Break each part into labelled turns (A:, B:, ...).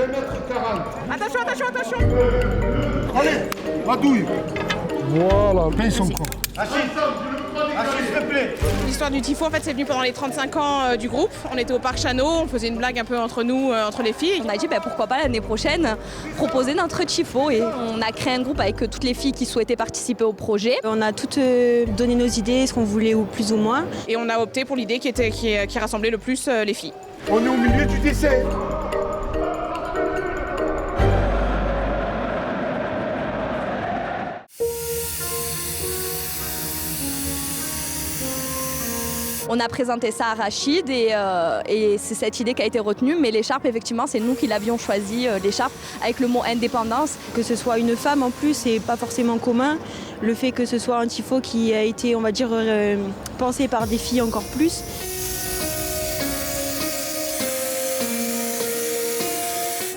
A: 2,40 m.
B: Attention, attention, attention.
A: Allez, la douille. Voilà, paye son camp.
C: S'il te plaît.
B: L'histoire du tifo, en fait, c'est venu pendant les 35 ans du groupe. On était au parc Chano, on faisait une blague un peu entre nous, entre les filles.
D: On a dit pourquoi pas l'année prochaine proposer notre tifo et on a créé un groupe avec toutes les filles qui souhaitaient participer au projet.
E: On a toutes donné nos idées, ce qu'on voulait ou plus ou moins.
B: Et on a opté pour l'idée qui rassemblait le plus les filles.
A: On est au milieu du décès.
D: On a présenté ça à Rachid et c'est cette idée qui a été retenue. Mais l'écharpe, effectivement, c'est nous qui l'avions choisi, l'écharpe, avec le mot indépendance.
E: Que ce soit une femme en plus, c'est pas forcément commun. Le fait que ce soit un tifo qui a été, on va dire, pensé par des filles encore plus.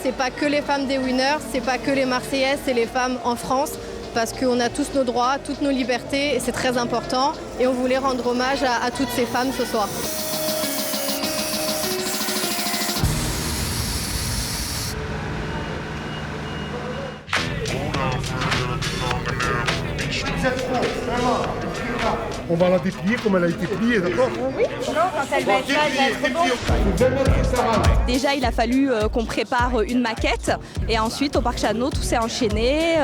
F: C'est pas que les femmes des winners, c'est pas que les Marseillaises, c'est les femmes en France. Parce qu'on a tous nos droits, toutes nos libertés, et c'est très important. Et on voulait rendre hommage à toutes ces femmes ce soir.
A: On va la déplier comme elle a été pliée, d'accord?
D: Oui, non, quand elle va être là, elle va être bon.
A: 2,40 m.
D: Déjà, il a fallu qu'on prépare une maquette et ensuite au parc Chano, tout s'est enchaîné.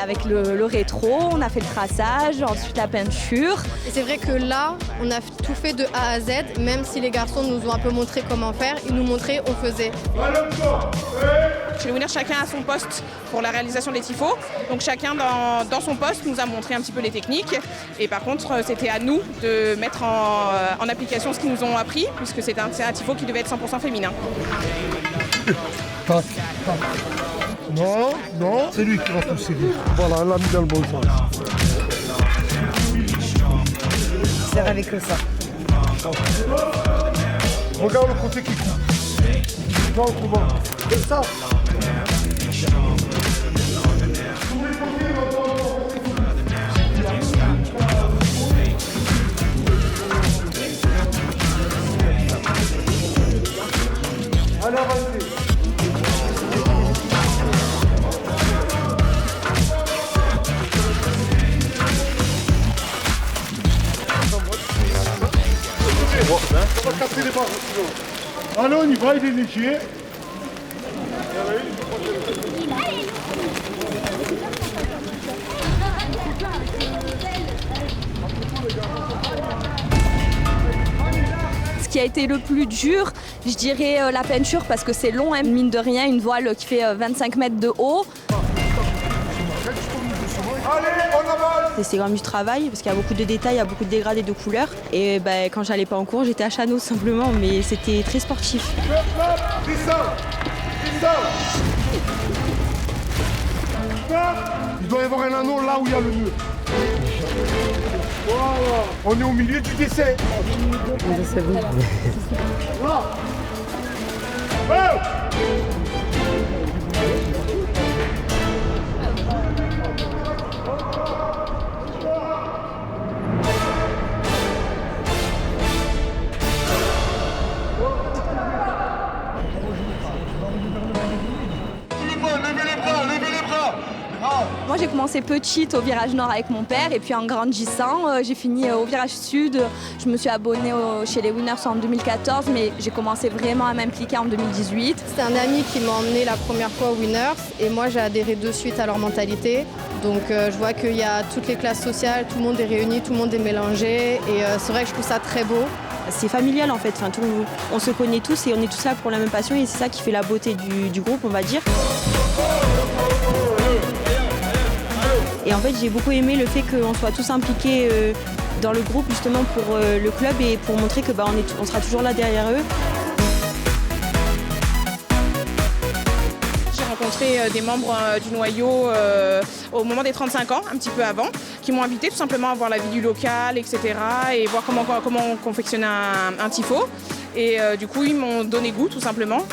D: Avec le rétro, on a fait le traçage, ensuite la peinture.
F: Et c'est vrai que là, on a tout fait de A à Z, même si les garçons nous ont un peu montré comment faire, ils nous montraient, on faisait.
B: Chez les winners, chacun a son poste pour la réalisation des tifos. Donc chacun dans son poste nous a montré un petit peu les techniques. Et par contre, c'était à nous de mettre en application ce qu'ils nous ont appris, puisque c'est un tifo qui devait être 100% féminin.
A: Tac, tac. Non, non, c'est lui qui va pousser. Voilà, elle l'a mis dans le bon sens.
C: C'est avec ça.
A: Regarde le côté qui coupe. Non, comment? C'est ça. Allez, avancez. On va casser les barres sinon. Allez, on y va, il est léger.
D: Ce qui a été le plus dur, je dirais la peinture parce que c'est long, mine de rien, une voile qui fait 25 mètres de haut.
A: Allez, on avance.
E: C'est quand même du travail parce qu'il y a beaucoup de détails, il y a beaucoup de dégradés de couleurs. Et quand j'allais pas en cours, j'étais à Chano simplement, mais c'était très sportif.
A: Il doit y avoir un anneau là où il y a le nœud. Voilà. On est au milieu du décès. Voilà.
D: Moi, j'ai commencé petite au virage nord avec mon père et puis en grandissant, j'ai fini au virage sud. Je me suis abonnée chez les Winners en 2014, mais j'ai commencé vraiment à m'impliquer en 2018.
F: C'est un ami qui m'a emmené la première fois aux Winners et moi j'ai adhéré de suite à leur mentalité. Donc je vois qu'il y a toutes les classes sociales, tout le monde est réuni, tout le monde est mélangé et c'est vrai que je trouve ça très beau.
E: C'est familial en fait, on se connaît tous et on est tous là pour la même passion et c'est ça qui fait la beauté du groupe, on va dire. Et en fait, j'ai beaucoup aimé le fait qu'on soit tous impliqués dans le groupe justement pour le club et pour montrer que on sera toujours là derrière eux.
B: J'ai rencontré des membres du noyau au moment des 35 ans, un petit peu avant, qui m'ont invité tout simplement à voir la vie du local, etc. et voir comment on confectionne un tifo. Et du coup, ils m'ont donné goût tout simplement.